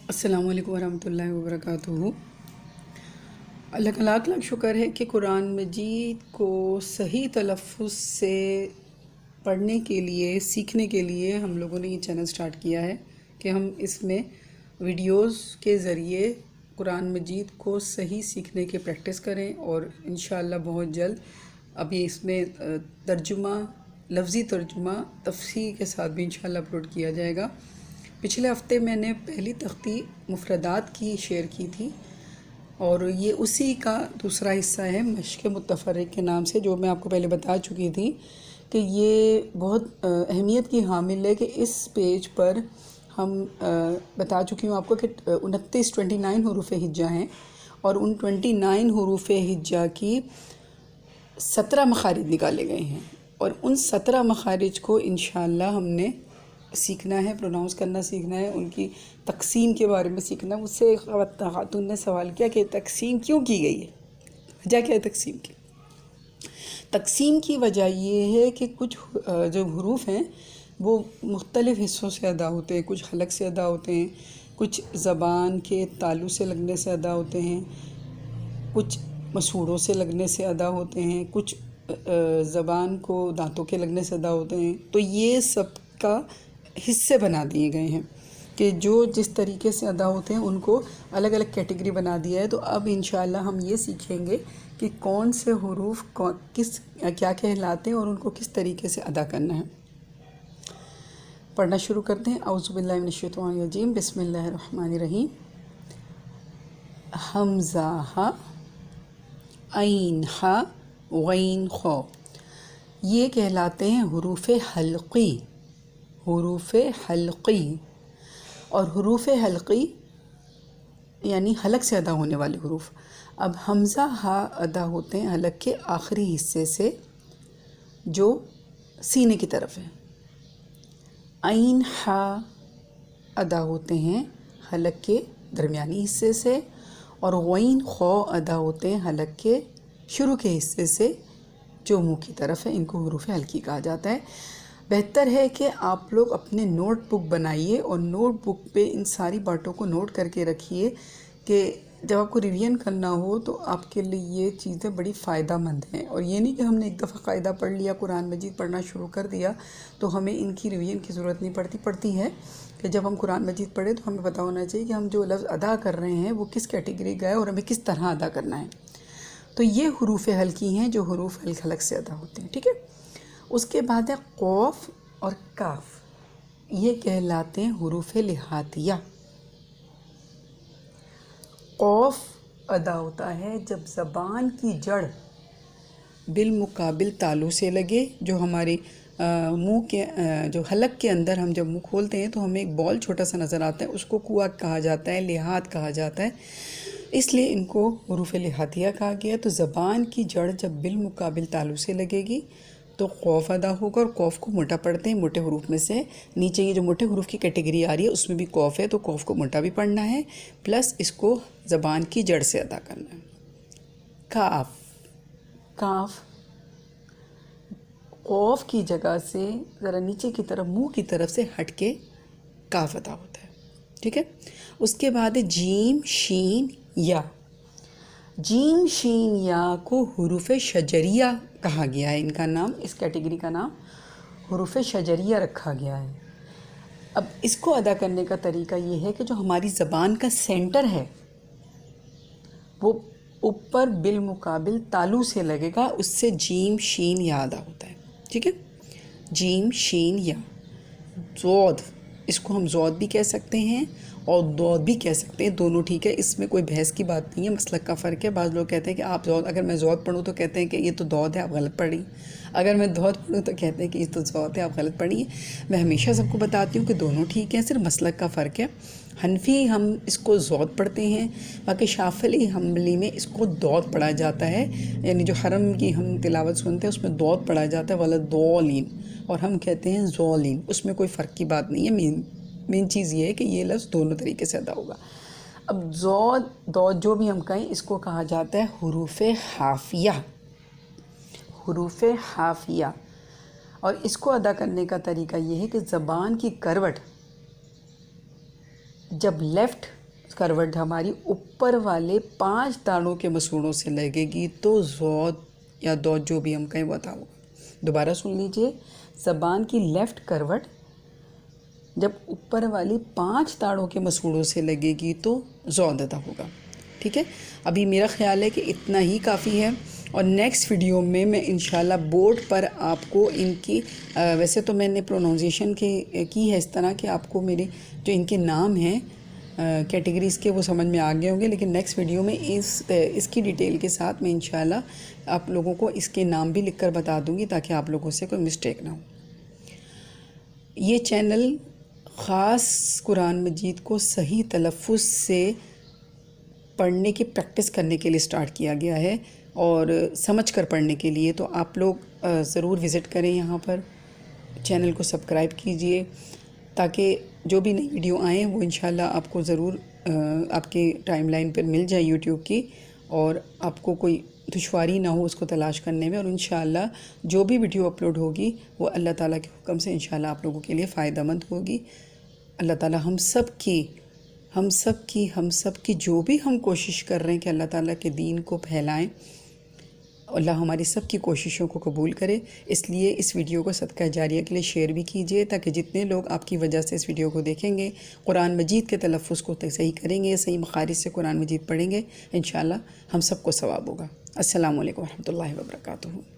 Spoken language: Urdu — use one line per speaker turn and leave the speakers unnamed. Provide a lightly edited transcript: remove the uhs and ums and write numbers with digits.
السلام علیکم ورحمۃ اللہ وبرکاتہ۔ اللہ کا لاکھ لاکھ شکر ہے کہ قرآن مجید کو صحیح تلفظ سے پڑھنے کے لیے، سیکھنے کے لیے ہم لوگوں نے یہ چینل سٹارٹ کیا ہے کہ ہم اس میں ویڈیوز کے ذریعے قرآن مجید کو صحیح سیکھنے کی پریکٹس کریں، اور انشاءاللہ بہت جلد ابھی اس میں ترجمہ، لفظی ترجمہ تفصیل کے ساتھ بھی انشاءاللہ اپلوڈ کیا جائے گا۔ پچھلے ہفتے میں نے پہلی تختی مفردات کی شیئر کی تھی، اور یہ اسی کا دوسرا حصہ ہے مشق متفرق کے نام سے، جو میں آپ کو پہلے بتا چکی تھی کہ یہ بہت اہمیت کی حامل ہے کہ اس پیج پر ہم بتا چکی ہوں آپ کو کہ 29 حروف ہجا ہیں، اور ان 29 حروف ہجا کی 17 مخارج نکالے گئے ہیں، اور ان 17 مخارج کو انشاءاللہ ہم نے سیکھنا ہے، پروناؤنس کرنا سیکھنا ہے، ان کی تقسیم کے بارے میں سیکھنا ہے۔ مجھ سے ایک خاتون نے سوال کیا کہ تقسیم کیوں کی گئی ہے، وجہ کیا ہے تقسیم کی؟ تقسیم کی وجہ یہ ہے کہ کچھ جو حروف ہیں وہ مختلف حصوں سے ادا ہوتے ہیں، کچھ حلق سے ادا ہوتے ہیں، کچھ زبان کے تالو سے لگنے سے ادا ہوتے ہیں، کچھ مسوڑوں سے لگنے سے ادا ہوتے ہیں، کچھ زبان کو دانتوں کے لگنے سے ادا ہوتے ہیں۔ تو یہ سب کا حصے بنا دیے گئے ہیں کہ جو جس طریقے سے ادا ہوتے ہیں ان کو الگ الگ کیٹیگری بنا دیا ہے۔ تو اب انشاءاللہ ہم یہ سیکھیں گے کہ کون سے حروف کیا کہلاتے ہیں اور ان کو کس طریقے سے ادا کرنا ہے۔ پڑھنا شروع کرتے ہیں۔ اعوذ باللہ من الشیطان الرجیم، بسم اللہ الرحمن الرحیم۔ حمزہ ہا، عین ہا، غین خو، یہ کہلاتے ہیں حروف حلقی، حروف حلقی۔ اور حروف حلقی یعنی حلق سے ادا ہونے والے حروف۔ اب حمزہ ہا ادا ہوتے ہیں حلق کے آخری حصے سے جو سینے کی طرف ہے۔ عین ہا ادا ہوتے ہیں حلق کے درمیانی حصے سے، اور غین خو ادا ہوتے ہیں حلق کے شروع کے حصے سے جو منہ کی طرف ہے۔ ان کو حروف حلقی کہا جاتا ہے۔ بہتر ہے کہ آپ لوگ اپنے نوٹ بک بنائیے اور نوٹ بک پہ ان ساری باتوں کو نوٹ کر کے رکھیے کہ جب آپ کو ریویژن کرنا ہو تو آپ کے لیے یہ چیزیں بڑی فائدہ مند ہیں۔ اور یہ نہیں کہ ہم نے ایک دفعہ قاعدہ پڑھ لیا، قرآن مجید پڑھنا شروع کر دیا تو ہمیں ان کی ریویژن کی ضرورت نہیں پڑتی ہے کہ جب ہم قرآن مجید پڑھیں تو ہمیں پتہ ہونا چاہیے کہ ہم جو لفظ ادا کر رہے ہیں وہ کس کیٹیگری کا ہے اور ہمیں کس طرح ادا کرنا ہے۔ تو یہ حروف حلقی ہیں جو حروف حلق سے ادا ہوتے ہیں، ٹھیک ہے۔ اس کے بعد ہے قوف اور کاف، یہ کہلاتے ہیں حروف لہاتیہ۔ قوف ادا ہوتا ہے جب زبان کی جڑ بالمقابل تالو سے لگے، جو ہمارے منہ کے جو حلق کے اندر ہم جب منہ کھولتے ہیں تو ہمیں ایک بال چھوٹا سا نظر آتا ہے، اس کو کوک کہا جاتا ہے، لحات کہا جاتا ہے، اس لیے ان کو حروف لہاتیہ کہا گیا۔ تو زبان کی جڑ جب بالمقابل تالو سے لگے گی تو قوف ادا ہوگا، اور قوف کو موٹا پڑھتے ہیں، موٹے حروف میں سے نیچے یہ جو موٹے حروف کی کیٹیگری آ رہی ہے اس میں بھی قوف ہے، تو قوف کو موٹا بھی پڑھنا ہے، پلس اس کو زبان کی جڑ سے ادا کرنا ہے۔ کاف، کاف قوف کی جگہ سے ذرا نیچے کی طرف منہ کی طرف سے ہٹ کے کاف ادا ہوتا ہے، ٹھیک ہے۔ اس کے بعد جیم شین یا، جیم شین یا کو حروف شجریہ کہا گیا ہے، ان کا نام، اس کیٹیگری کا نام حروف شجریہ رکھا گیا ہے۔ اب اس کو ادا کرنے کا طریقہ یہ ہے کہ جو ہماری زبان کا سینٹر ہے وہ اوپر بالمقابل تالو سے لگے گا، اس سے جیم شین یا ادا ہوتا ہے، ٹھیک ہے۔ جیم شین یا، زود، اس کو ہم زود بھی کہہ سکتے ہیں اور دود بھی کہہ سکتے ہیں، دونوں ٹھیک ہے، اس میں کوئی بحث کی بات نہیں ہے، مسلک کا فرق ہے۔ بعض لوگ کہتے ہیں کہ آپ زود، اگر میں زود پڑھوں تو کہتے ہیں کہ یہ تو دود ہے، آپ غلط پڑھی، اگر میں دود پڑھوں تو کہتے ہیں کہ یہ تو زود ہے، آپ غلط پڑھی ہیں۔ میں ہمیشہ سب کو بتاتی ہوں کہ دونوں ٹھیک ہیں، صرف مسلک کا فرق ہے۔ حنفی ہم اس کو زود پڑھتے ہیں، باقی شافعی حنبلی میں اس کو دود پڑھا جاتا ہے، یعنی جو حرم کی ہم تلاوت سنتے ہیں اس میں دود پڑھا جاتا ہے، ولضالین، اور ہم کہتے ہیں ضالین، اس میں کوئی فرق کی بات نہیں ہے۔ مین چیز یہ ہے کہ یہ لفظ دونوں طریقے سے ادا ہوگا۔ اب زود دود جو بھی ہم کہیں، اس کو کہا جاتا ہے حروف حافیہ، حروف حافیہ۔ اور اس کو ادا کرنے کا طریقہ یہ ہے کہ زبان کی کروٹ جب لیفٹ کروٹ ہماری اوپر والے 5 دانوں کے مسوڑوں سے لگے گی تو ضاد یا دود جو بھی ہم کہیں وہ ادا ہوگا۔ دوبارہ سن لیجئے، زبان کی لیفٹ کروٹ جب اوپر والی 5 تاڑوں کے مسوڑوں سے لگے گی تو ضاد ادا ہوگا۔ ٹھیک ہے، ابھی میرا خیال ہے کہ اتنا ہی کافی ہے، اور نیکسٹ ویڈیو میں انشاءاللہ بورڈ پر آپ کو ان کی ویسے تو میں نے پروناؤنسیشن کی ہے اس طرح کہ آپ کو میرے جو ان کے نام ہیں کیٹیگریز کے وہ سمجھ میں آ گئے ہوں گے، لیکن نیکسٹ ویڈیو میں اس کی ڈیٹیل کے ساتھ میں انشاءاللہ آپ لوگوں کو اس کے نام بھی لکھ کر بتا دوں گی تاکہ آپ لوگوں سے کوئی مسٹیک نہ ہو۔ یہ چینل خاص قرآن مجید کو صحیح تلفظ سے پڑھنے کی پریکٹس کرنے کے لیے سٹارٹ کیا گیا ہے، اور سمجھ کر پڑھنے کے لیے، تو آپ لوگ ضرور وزٹ کریں یہاں پر، چینل کو سبسکرائب کیجئے تاکہ جو بھی نئی ویڈیو آئیں وہ انشاءاللہ آپ کو ضرور آپ کے ٹائم لائن پر مل جائے یوٹیوب کی، اور آپ کو کوئی دشواری نہ ہو اس کو تلاش کرنے میں، اور انشاءاللہ جو بھی ویڈیو اپلوڈ ہوگی وہ اللہ تعالیٰ کے حکم سے انشاءاللہ آپ لوگوں کے لیے فائدہ مند ہوگی۔ اللہ تعالیٰ ہم سب کی جو بھی ہم کوشش کر رہے ہیں کہ اللہ تعالیٰ کے دین کو پھیلائیں، اللہ ہماری سب کی کوششوں کو قبول کرے۔ اس لیے اس ویڈیو کو صدقہ جاریہ کے لیے شیئر بھی کیجئے تاکہ جتنے لوگ آپ کی وجہ سے اس ویڈیو کو دیکھیں گے قرآن مجید کے تلفظ کو صحیح کریں گے، صحیح مخارج سے قرآن مجید پڑھیں گے، انشاءاللہ ہم سب کو ثواب ہوگا۔ السلام علیکم ورحمۃ اللہ وبرکاتہ۔